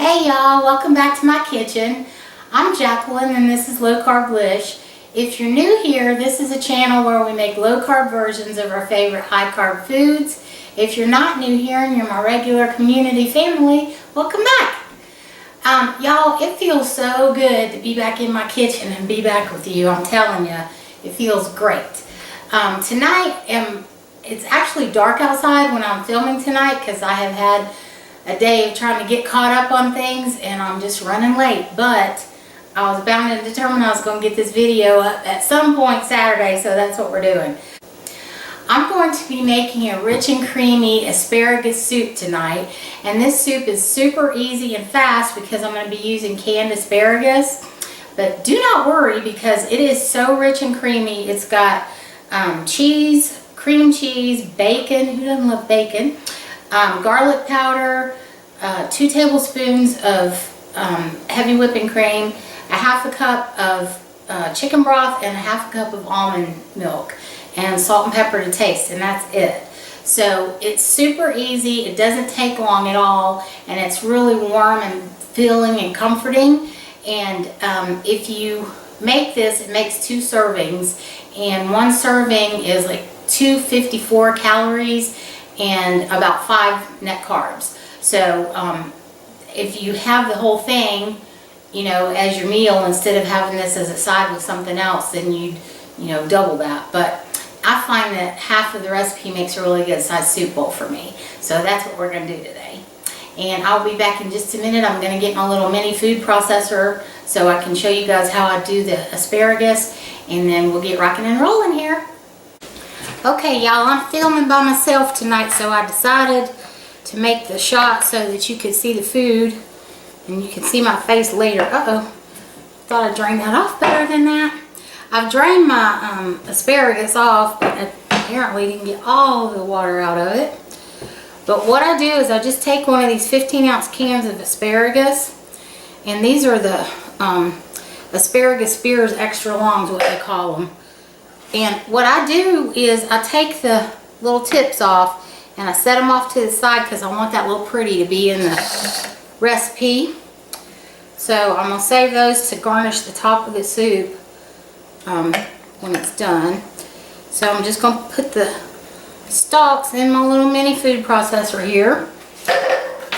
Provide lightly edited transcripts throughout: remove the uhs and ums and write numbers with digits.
Hey y'all, welcome back to my kitchen. I'm Jacqueline and this is lowcarblish. If you're new here, this is a channel where we make low carb versions of our favorite high carb foods. If you're not new here and you're my regular community family, welcome back. Y'all, it feels so good to be back in my kitchen and be back with you. I'm telling you, it feels great. Tonight, it's actually dark outside when I'm filming tonight because I have had a day of trying to get caught up on things and I'm just running late, but I was bound and determined I was going to get this video up at some point Saturday, so that's what we're doing. I'm going to be making a rich and creamy asparagus soup tonight, and this soup is super easy and fast because I'm going to be using canned asparagus. But do not worry because it is so rich and creamy. It's got cheese, cream cheese, bacon, who doesn't love bacon, garlic powder, 2 tablespoons of heavy whipping cream, a half a cup of chicken broth, and a half a cup of almond milk, and salt and pepper to taste, and that's it. So it's super easy, it doesn't take long at all, and it's really warm and filling and comforting. And if you make this, it makes 2 servings, and 1 serving is like 254 calories and about 5 net carbs. So if you have the whole thing, you know, as your meal instead of having this as a side with something else, then you'd, you know, double that. But I find that half of the recipe makes a really good sized soup bowl for me. So that's what we're going to do today. And I'll be back in just a minute. I'm going to get my little mini food processor so I can show you guys how I do the asparagus, and then we'll get rocking and rolling here. Okay y'all, I'm filming by myself tonight, so I decided to make the shot so that you could see the food and you can see my face later. Thought I'd drain that off better than that. I've drained my asparagus off, but apparently didn't get all the water out of it. But what I do is I just take one of these 15-ounce cans of asparagus, and these are the asparagus spears extra long is what they call them. And what I do is I take the little tips off and I set them off to the side because I want that little pretty to be in the recipe. So I'm going to save those to garnish the top of the soup when it's done. So I'm just going to put the stalks in my little mini food processor here.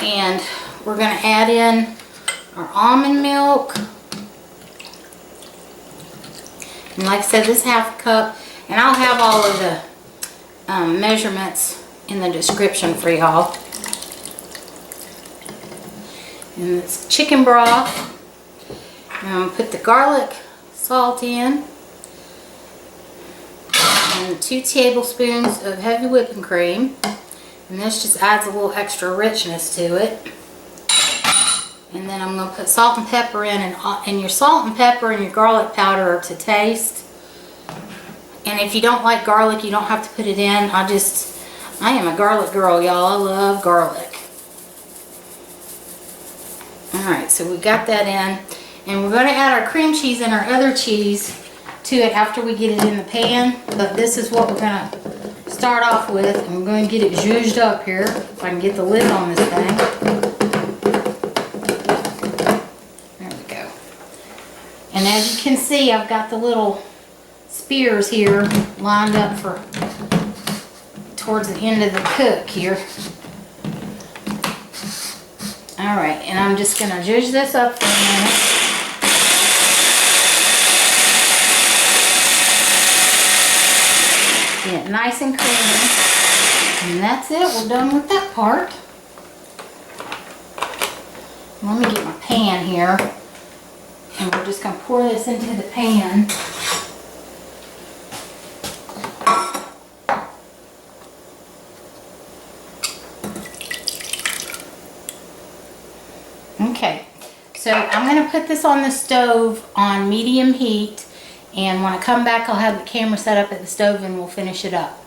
And we're going to add in our almond milk. And like I said, this half a cup, and I'll have all of the measurements in the description for y'all. And it's chicken broth. And I'm going to put the garlic salt in. And 2 tablespoons of heavy whipping cream. And this just adds a little extra richness to it. And then I'm going to put salt and pepper in, and your salt and pepper and your garlic powder are to taste. And if you don't like garlic, you don't have to put it in. I am a garlic girl, y'all. I love garlic. Alright, so we got that in. And we're going to add our cream cheese and our other cheese to it after we get it in the pan. But this is what we're going to start off with. And we're going to get it zhuzhed up here, if I can get the lid on this thing. And as you can see, I've got the little spears here lined up for towards the end of the cook here. Alright, and I'm just going to zhuzh this up for a minute. Get it nice and creamy. And that's it. We're done with that part. Let me get my pan here. And we're just going to pour this into the pan. Okay, so I'm going to put this on the stove on medium heat, and when I come back I'll have the camera set up at the stove and we'll finish it up.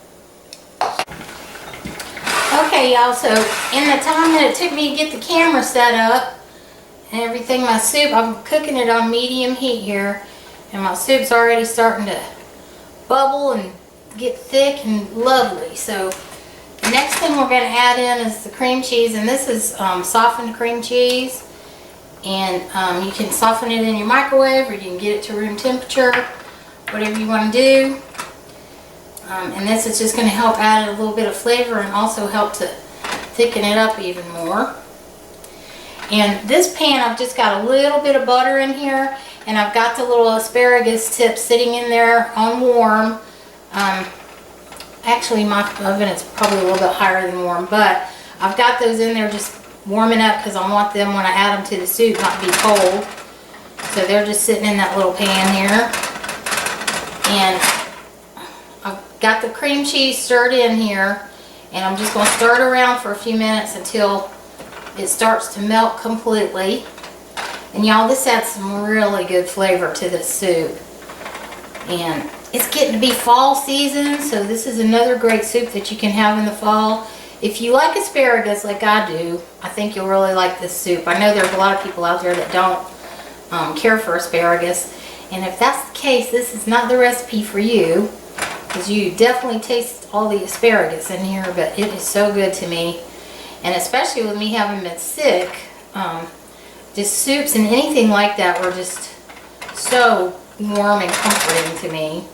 Okay y'all, so in the time that it took me to get the camera set up and everything, my soup, I'm cooking it on medium heat here, and my soup's already starting to bubble and get thick and lovely. So the next thing we're going to add in is the cream cheese, and this is softened cream cheese. And you can soften it in your microwave, or you can get it to room temperature, whatever you want to do. And this is just going to help add a little bit of flavor and also help to thicken it up even more. And this pan, I've just got a little bit of butter in here, and I've got the little asparagus tips sitting in there on warm. Actually, my oven is probably a little bit higher than warm, but I've got those in there just warming up because I want them, when I add them to the soup, not to be cold. So they're just sitting in that little pan here. And I've got the cream cheese stirred in here, and I'm just going to stir it around for a few minutes until it starts to melt completely. And y'all, this adds some really good flavor to this soup. And it's getting to be fall season, so this is another great soup that you can have in the fall. If you like asparagus like I do, I think you'll really like this soup. I know there's a lot of people out there that don't care for asparagus. And if that's the case, this is not the recipe for you, because you definitely taste all the asparagus in here, but it is so good to me. And especially with me having been sick, just soups and anything like that were just so warm and comforting to me.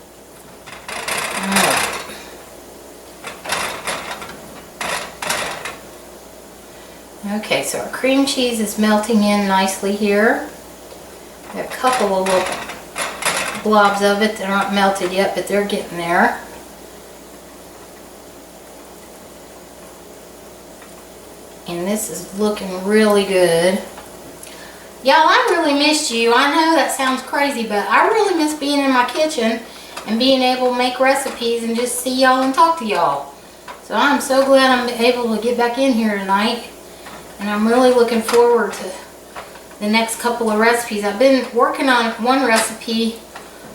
Okay, so our cream cheese is melting in nicely here. Got a couple of little blobs of it that aren't melted yet, but they're getting there. And this is looking really good. Y'all, I really missed you. I know that sounds crazy, but I really miss being in my kitchen and being able to make recipes and just see y'all and talk to y'all. So I'm so glad I'm able to get back in here tonight. And I'm really looking forward to the next couple of recipes. I've been working on one recipe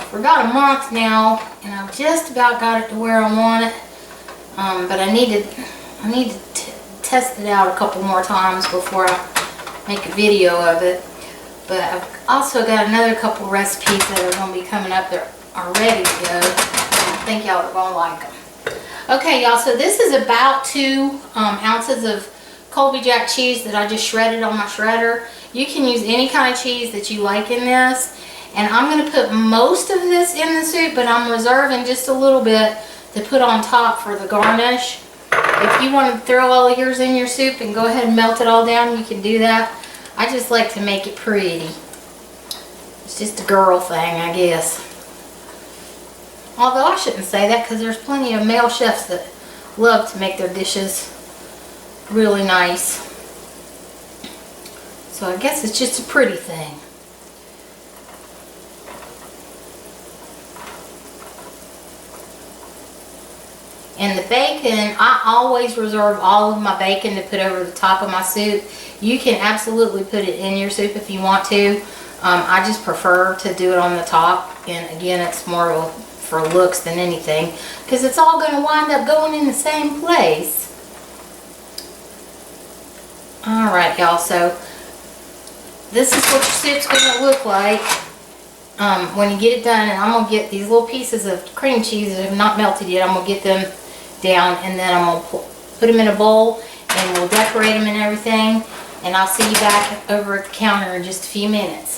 for about a month now, and I've just about got it to where I want it. But I need to test it out a couple more times before I make a video of it. But I've also got another couple recipes that are going to be coming up that are ready to go. And I think y'all are going to like them. Okay, y'all, so this is about 2 ounces of Colby Jack cheese that I just shredded on my shredder. You can use any kind of cheese that you like in this. And I'm going to put most of this in the soup, but I'm reserving just a little bit to put on top for the garnish. If you want to throw all of yours in your soup and go ahead and melt it all down, you can do that. I just like to make it pretty. It's just a girl thing, I guess. Although I shouldn't say that, because there's plenty of male chefs that love to make their dishes really nice. So I guess it's just a pretty thing. And the bacon, I always reserve all of my bacon to put over the top of my soup. You can absolutely put it in your soup if you want to. I just prefer to do it on the top. And again, it's more for looks than anything, because it's all going to wind up going in the same place. Alright, y'all, so this is what your soup's going to look like when you get it done. And I'm going to get these little pieces of cream cheese that have not melted yet. I'm going to get them down, and then I'm going to put them in a bowl, and we'll decorate them and everything. And I'll see you back over at the counter in just a few minutes.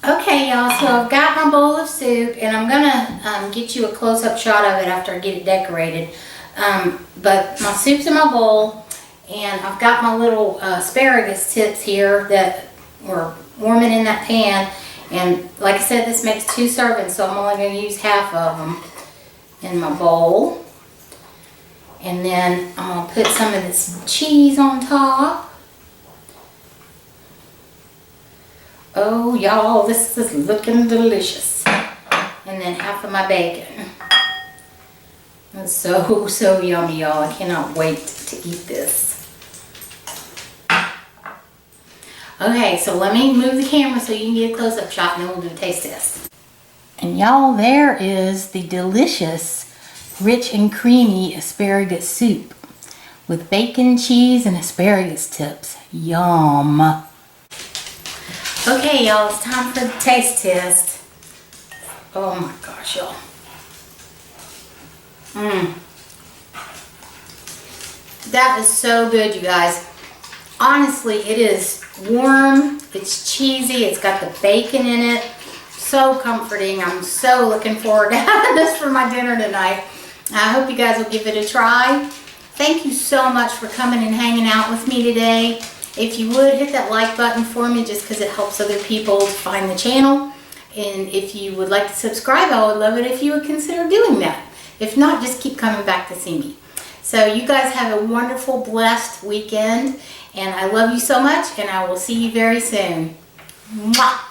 Okay, y'all, so I've got my bowl of soup, and I'm going to get you a close-up shot of it after I get it decorated. But my soup's in my bowl, and I've got my little asparagus tips here that were warming in that pan. And like I said, this makes 2 servings, so I'm only going to use half of them in my bowl. And then I'm going to put some of this cheese on top. Oh, y'all, this is looking delicious. And then half of my bacon. It's so yummy, y'all. I cannot wait to eat this. Okay, so let me move the camera so you can get a close-up shot, and then we'll do a taste test. And y'all, there is the delicious, rich and creamy asparagus soup with bacon, cheese, and asparagus tips. Yum. Okay, y'all, it's time for the taste test. Oh my gosh, y'all. That is so good, you guys. Honestly, it is warm, it's cheesy, it's got the bacon in it. So comforting. I'm so looking forward to having this for my dinner tonight. I hope you guys will give it a try. Thank you so much for coming and hanging out with me today. If you would, hit that like button for me just because it helps other people find the channel. And if you would like to subscribe, I would love it if you would consider doing that. If not, just keep coming back to see me. So you guys have a wonderful, blessed weekend. And I love you so much, and I will see you very soon. Mwah!